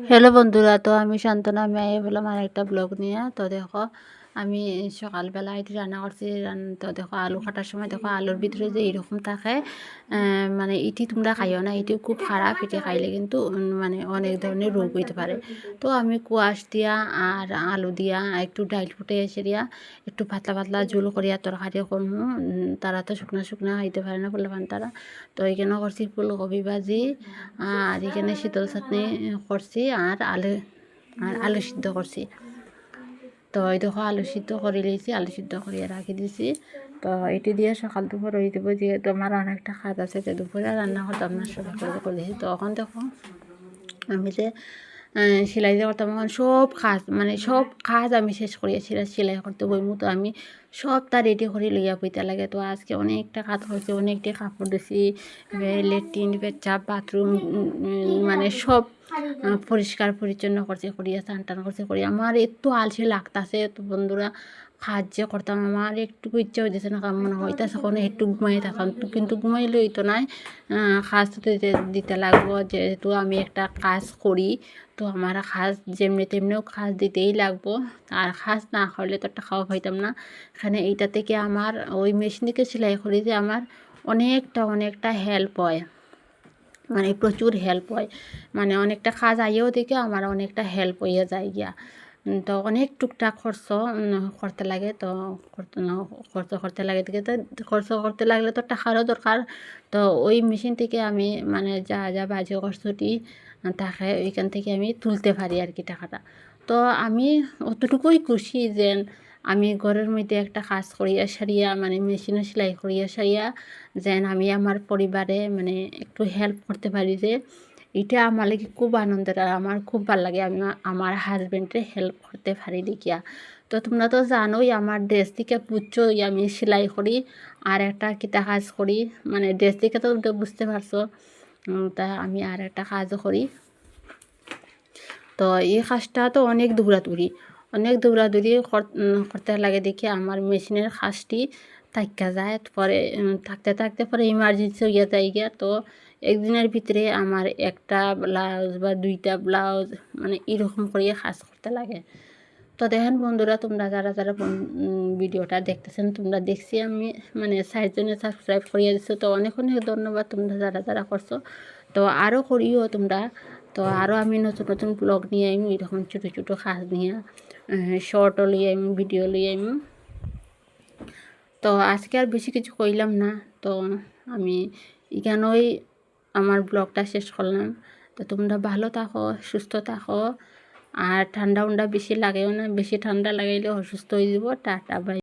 Hello বন্ধুরা, তো আমি শান্তনা, আমি আইয়ে বললাম আর একটা ব্লগ নিয়ে। তো দেখো আমি সকালবেলা এটি রান্না করছি। তো দেখো আলু কাটার সময় দেখো আলুর ভিতরে যে এরকম থাকে, মানে এটি তোমরা খাইও না, এটি খুব খারাপ। এটি খাইলে কিন্তু মানে অনেক ধরনের রোগ হইতে পারে। তো আমি কোয়াশ দিয়া আর আলু দিয়া একটু ডাইল ফুটে এসে দিয়া একটু পাতলা পাতলা ঝোল করিয়া তরকারি করবো। তারা তো শুকনা শুকনা খাইতে পারে না ফুলবান তারা। তো এখানে করছি ফুলকপি ভাজি, আর এখানে শীতল চাটনি করছি, আর আলু সিদ্ধ করছি। তো এই দেখো আলু সিদ্ধ করে লিয়েছি, আলু সিদ্ধ করিয়ে রাখি দিয়েছি। তো এটি দিয়ে সকাল দুপুর হয়ে দেবো, যেহেতু আমার অনেকটা কাজ আছে, যে দুপুরে রান্না করতে আপনার সবাই করে দিয়েছি। তো এখন দেখো আমি যে সেলাই যে করতাম, এখন সব কাজ মানে সব কাজ আমি শেষ করিয়েছি, সেলাই করতে বইমু। তো আমি সবটা রেডি করে লইয়া বইতে লাগে। তো আজকে অনেকটা কাজ করছি, অনেকটা কাপড় দিছি, লেট্রিন পেচ্ছাপ বাথরুম মানে সব পরিষ্কার পরিচ্ছন্ন করছে, করিয়া স্নান টান করছে করি। আমার একটু আলসি লাগতাছে। তো বন্ধুরা কাজ যে করতাম আমার একটু ইচ্ছা হইতেছে না, মনে হইতেছে কোনো একটু ঘুমাই থাকাম, কিন্তু ঘুমাইলে হইতো নাই। কাজ তো দিতে লাগবো, যেহেতু আমি একটা কাজ করি। তো আমার কাজ যেমনি তেমনিও কাজ দিতেই লাগবো, আর কাজ না করলে তো টাকাও পাইতাম না। এখানে এইটা থেকে আমার ওই মেশিন থেকে সেলাই করি যে আমার অনেকটা হেল্প হয়, মানে প্রচুর হেল্প হয়। মানে অনেকটা কাজ আইয়েও দেখে আমার অনেকটা হেল্প হইয়া যায় গিয়া। তো অনেক টুকটাক খরচ করতে লাগে। তো খরচ করতে লাগে দেখে, তো খরচ করতে লাগলে তো টাকারও দরকার। তো ওই মেশিন থেকে আমি মানে যা বাজে খরচটি থাকে ওইখান থেকে আমি তুলতে পারি আর কি টাকাটা। তো আমি অতটুকুই খুশি যে আমি ঘরের মধ্যে একটা কাজ করিয়া সারিয়া, মানে মেশিনে সেলাই করিয়া সারিয়া যেন আমি আমার পরিবারে মানে একটু হেল্প করতে পারি, যে এটা আমার লাগে খুব আনন্দের। আর আমার খুব ভালো লাগে আমি আমার হাজব্যান্ডে হেল্প করতে পারি দেখিয়া। তো তোমরা তো জানোই আমার ড্রেস থেকে বুঝছোই আমি সেলাই করি আর একটা কিতা কাজ করি, মানে ড্রেস থেকে তো তোমরা বুঝতে পারছো। তা আমি আর একটা কাজও করি। তো এই কাজটা তো অনেক দৌড়াদৌড়ি করতে লাগে দেখি আমার মেশিনের কাজটি থাইকা যায়। পরে থাকতে থাকতে পরে ইমার্জেন্সি হইয়া যায় গিয়া। তো একদিনের ভিতরে আমার একটা ব্লাউজ বা দুইটা ব্লাউজ মানে এরকম করিয়া কাজ করতে লাগে। তো দেখেন বন্ধুরা, তোমরা যারা ভিডিওটা দেখতেছেন, তোমরা দেখছি আমি মানে 6 জনে সাবস্ক্রাইব করিয়া দিছো। তো অনেক ধন্যবাদ তোমরা যারা করছো। তো আরও করিও তোমরা। তো আরও আমি নতুন নতুন ব্লগ নিয়ে আইম, এরকম ছোটো ছোটো কাজ নিয়ে, শর্টও লিয়ে আইম, ভিডিও লিয়ে আইম। তো আজকে আর বেশি কিছু কইলাম না। তো আমি এখানেই আমার ব্লগটা শেষ করলাম। তো তোমরা ভালো থাকো, সুস্থ থাকো, আর ঠান্ডা উন্ডা বেশি লাগেও না, বেশি ঠান্ডা লাগাইলে অসুস্থ হয়ে যাব। Tata bye.